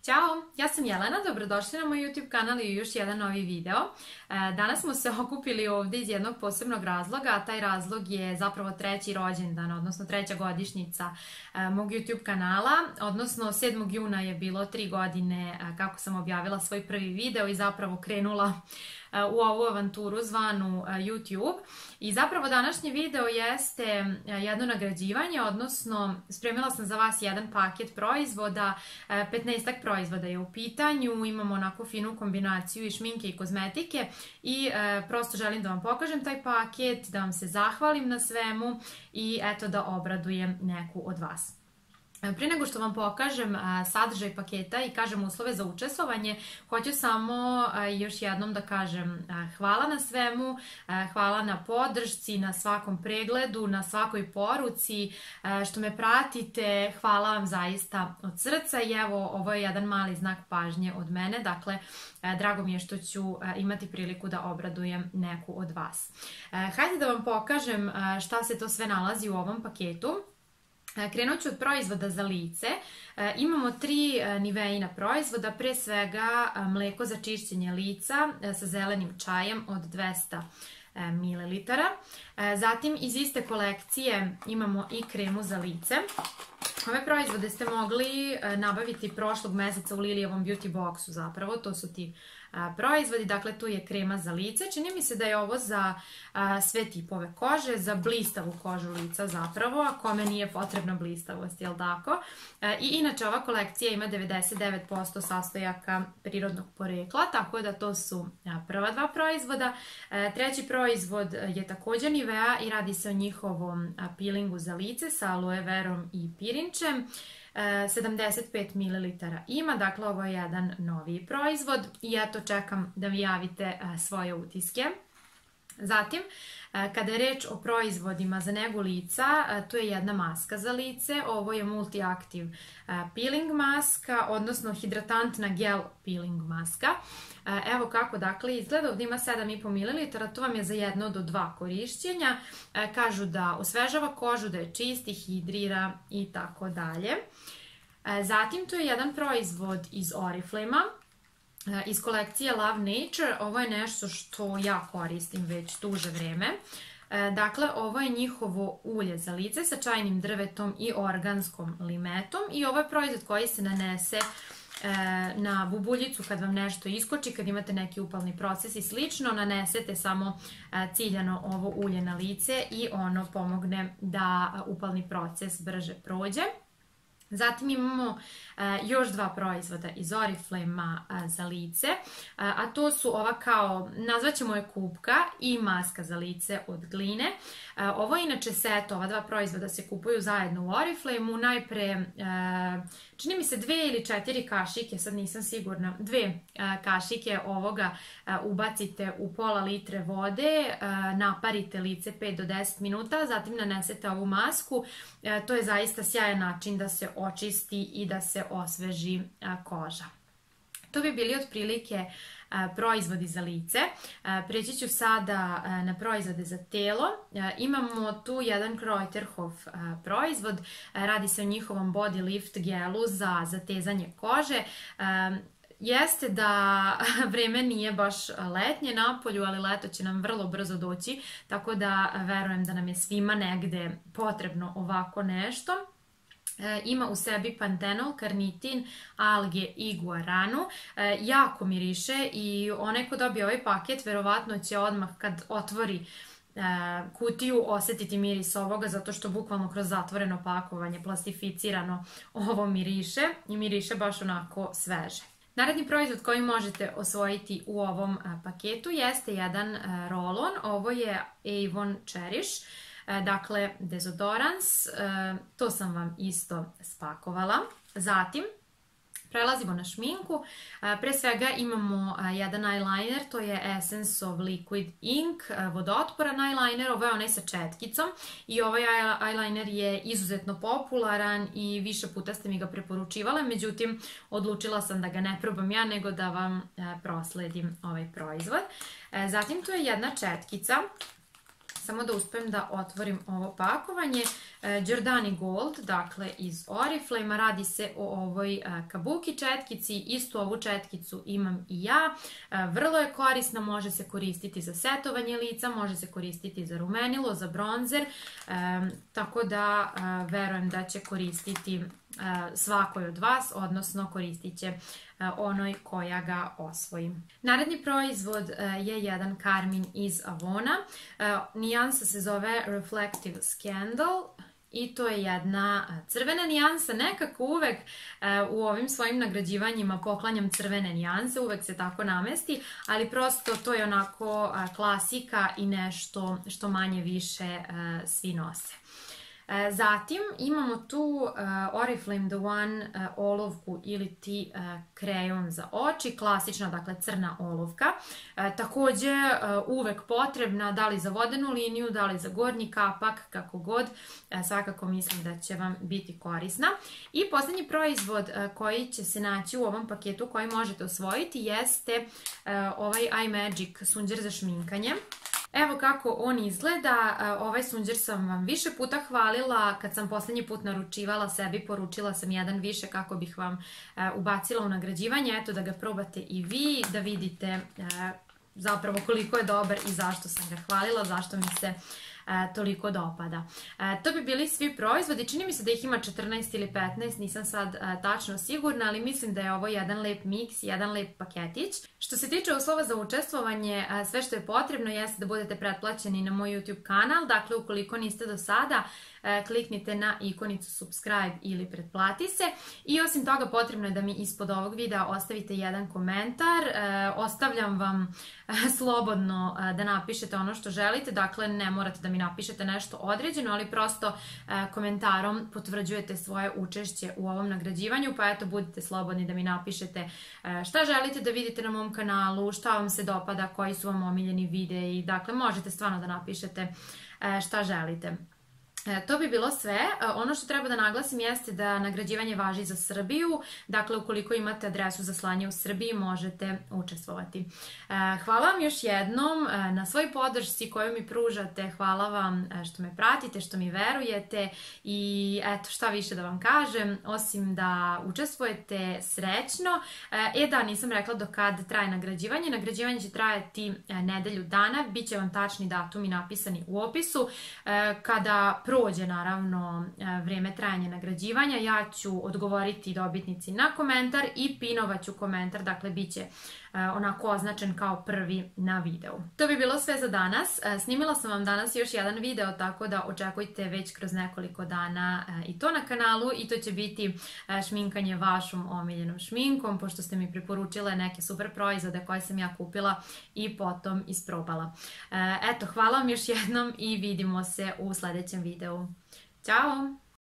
Ćao, ja sam Jelena, dobrodošli na moj YouTube kanal i još jedan novi video. Danas smo se okupili ovdje iz jednog posebnog razloga, a taj razlog je zapravo treći rođendan, odnosno treća godišnjica mog YouTube kanala, odnosno 7. juna je bilo 3 godine kako sam objavila svoj prvi video i zapravo krenula u ovu avanturu zvanu YouTube. I zapravo današnji video jeste jedno nagrađivanje, odnosno spremila sam za vas jedan paket proizvoda, 15 proizvoda je u pitanju, imamo onako finu kombinaciju i šminke i kozmetike i prosto želim da vam pokažem taj paket, da vam se zahvalim na svemu i eto da obradujem neku od vas. Prije nego što vam pokažem sadržaj paketa i kažem uslove za učestvovanje, hoću samo još jednom da kažem hvala na svemu, hvala na podršci, na svakom pregledu, na svakoj poruci, što me pratite, hvala vam zaista od srca i evo ovo je jedan mali znak pažnje od mene, dakle drago mi je što ću imati priliku da obradujem neku od vas. Hajde da vam pokažem šta se to sve nalazi u ovom paketu. Krenut ću od proizvoda za lice. Imamo 3 niveina proizvoda, pre svega mleko za čišćenje lica sa zelenim čajem od 200 ml. Zatim iz iste kolekcije imamo i kremu za lice. Ove proizvode ste mogli nabaviti prošlog meseca u Lilijevom Beauty Boxu zapravo, to su ti proizvodi, dakle tu je krema za lice. Čini mi se da je ovo za sve tipove kože, za blistavu kožu lica zapravo, a kome nije potrebna blistavost, jel tako? I inače ova kolekcija ima 99% sastojaka prirodnog porekla, tako da to su prva 2 proizvoda. Treći proizvod je također Nivea i radi se o njihovom peelingu za lice sa aloe verom i pirinčem. 75 ml ima, dakle ovo je jedan noviji proizvod i eto čekam da mi javite svoje utiske. Zatim, kada je reč o proizvodima za negu lica, tu je jedna maska za lice, ovo je Multi-Active Peeling maska, odnosno hidratantna gel peeling maska. Evo kako dakle izgleda, ovdje ima 7,5 ml, to vam je za 1 do 2 korišćenja. Kažu da osvežava kožu, da je čisti, hidrira i tako dalje. Zatim tu je jedan proizvod iz Oriflame-a, iz kolekcije Love Nature. Ovo je nešto što ja koristim već duže vreme. Dakle, ovo je njihovo ulje za lice sa čajnim drvetom i organskom limetom i ovo je proizvod koji se nanese na bubuljicu kad vam nešto iskoči, kad imate neki upalni proces i slično, nanesete samo ciljano ovo ulje na lice i ono pomogne da upalni proces brže prođe. Zatim imamo još 2 proizvoda iz Oriflame-a za lice, a to su ova kao, nazvaćemo je kupka i maska za lice od Gline. Ovo je inače set, ova 2 proizvoda se kupuju zajedno u Oriflame-u, najpre, čini mi se 2 ili 4 kašike, sad nisam sigurna, 2 kašike ovoga ubacite u pola litre vode, naparite lice 5 do 10 minuta, zatim nanesete ovu masku, to je zaista sjajan način da se očisti i da se osveži koža. To bi bili otprilike proizvodi za lice. Preći ću sada na proizvode za telo. Imamo tu jedan Kräuterhof proizvod, radi se o njihovom body lift gelu za zatezanje kože. Jeste da vreme nije baš letnje napolju, ali leto će nam vrlo brzo doći, tako da verujem da nam je svima negde potrebno ovako nešto. Ima u sebi pantenol, karnitin, alge i guaranu. Jako miriše i onaj ko dobije ovaj paket verovatno će odmah kad otvori kutiju osjetiti miris ovoga, zato što bukvalno kroz zatvoreno pakovanje, plastificirano, ovo miriše i miriše baš onako sveže. Naredni proizvod koji možete osvojiti u ovom paketu jeste jedan rolon, ovo je Avon Cherish. Dakle, dezodorans, to sam vam isto spakovala. Zatim, prelazimo na šminku. Pre svega imamo jedan eyeliner, to je Essence of Liquid Ink, vodootporan eyeliner, ovo je onaj sa četkicom i ovaj eyeliner je izuzetno popularan i više puta ste mi ga preporučivale, međutim odlučila sam da ga ne probam ja, nego da vam prosledim ovaj proizvod. Zatim tu je jedna četkica, samo da uspem da otvorim ovo pakovanje. Giordani Gold, dakle iz Oriflame, radi se o ovoj kabuki četkici, istu ovu četkicu imam i ja, vrlo je korisna, može se koristiti za setovanje lica, može se koristiti za rumenilo, za bronzer, tako da verujem da će koristiti svakoj od vas, odnosno koristit će onoj koja ga osvoji. Naredni proizvod je jedan karmin iz Avona, nijansa se zove Reflective Scandal i to je jedna crvena nijansa. Nekako uvek u ovim svojim nagrađivanjima poklanjam crvene nijanse, uvek se tako namesti, ali prosto to je onako klasika i nešto što manje više svi nose. Zatim imamo tu Oriflame The One olovku ili ti krejon za oči, klasična, dakle crna olovka, također uvek potrebna, da li za vodenu liniju, da li za gornji kapak, kako god, svakako mislim da će vam biti korisna. I posljednji proizvod koji će se naći u ovom paketu koji možete osvojiti jeste ovaj iMagic sunđer za šminkanje. Evo kako on izgleda, ovaj sunđer sam vam više puta hvalila, kad sam posljednji put naručivala sebi, poručila sam jedan više kako bih vam ubacila u nagrađivanje, eto da ga probate i vi, da vidite zapravo koliko je dobar i zašto sam ga hvalila, zašto mi se toliko dopada. To bi bili svi proizvodi, čini mi se da ih ima 14 ili 15, nisam sad tačno sigurna, ali mislim da je ovo jedan lep miks, jedan lep paketić. Što se tiče uslova za učestvovanje, sve što je potrebno jeste da budete pretplaćeni na moj YouTube kanal, dakle ukoliko niste do sada, kliknite na ikonicu subscribe ili pretplati se i osim toga potrebno je da mi ispod ovog videa ostavite jedan komentar, ostavljam vam slobodno da napišete ono što želite, dakle ne morate da mi napišete nešto određeno, ali prosto komentarom potvrđujete svoje učešće u ovom nagrađivanju, pa eto budite slobodni da mi napišete šta želite da vidite na mom kanalu, šta vam se dopada, koji su vam omiljeni videi, dakle možete stvarno da napišete šta želite. To bi bilo sve. Ono što treba da naglasim jeste da nagrađivanje važi za Srbiju, dakle ukoliko imate adresu za slanje u Srbiji možete učestvovati. Hvala vam još jednom na svoj podršci koju mi pružate, hvala vam što me pratite, što mi verujete i eto šta više da vam kažem, osim da učestvujete srećno. Da, nisam rekla do kad traje nagrađivanje. Nagrađivanje će trajati nedelju dana, bit će vam tačni datumi napisani u opisu. Kada prođe naravno vrijeme trajanja nagrađivanja, ja ću odgovoriti dobitnici na komentar i pinovat ću komentar, dakle bit će onako označen kao prvi na videu. To bi bilo sve za danas. Snimila sam vam danas još jedan video, tako da očekujte već kroz nekoliko dana i to na kanalu i to će biti šminkanje vašom omiljenom šminkom, pošto ste mi preporučile neke super proizvode koje sam ja kupila i potom isprobala. Eto, hvala vam još jednom i vidimo se u sljedećem videu. Ćao!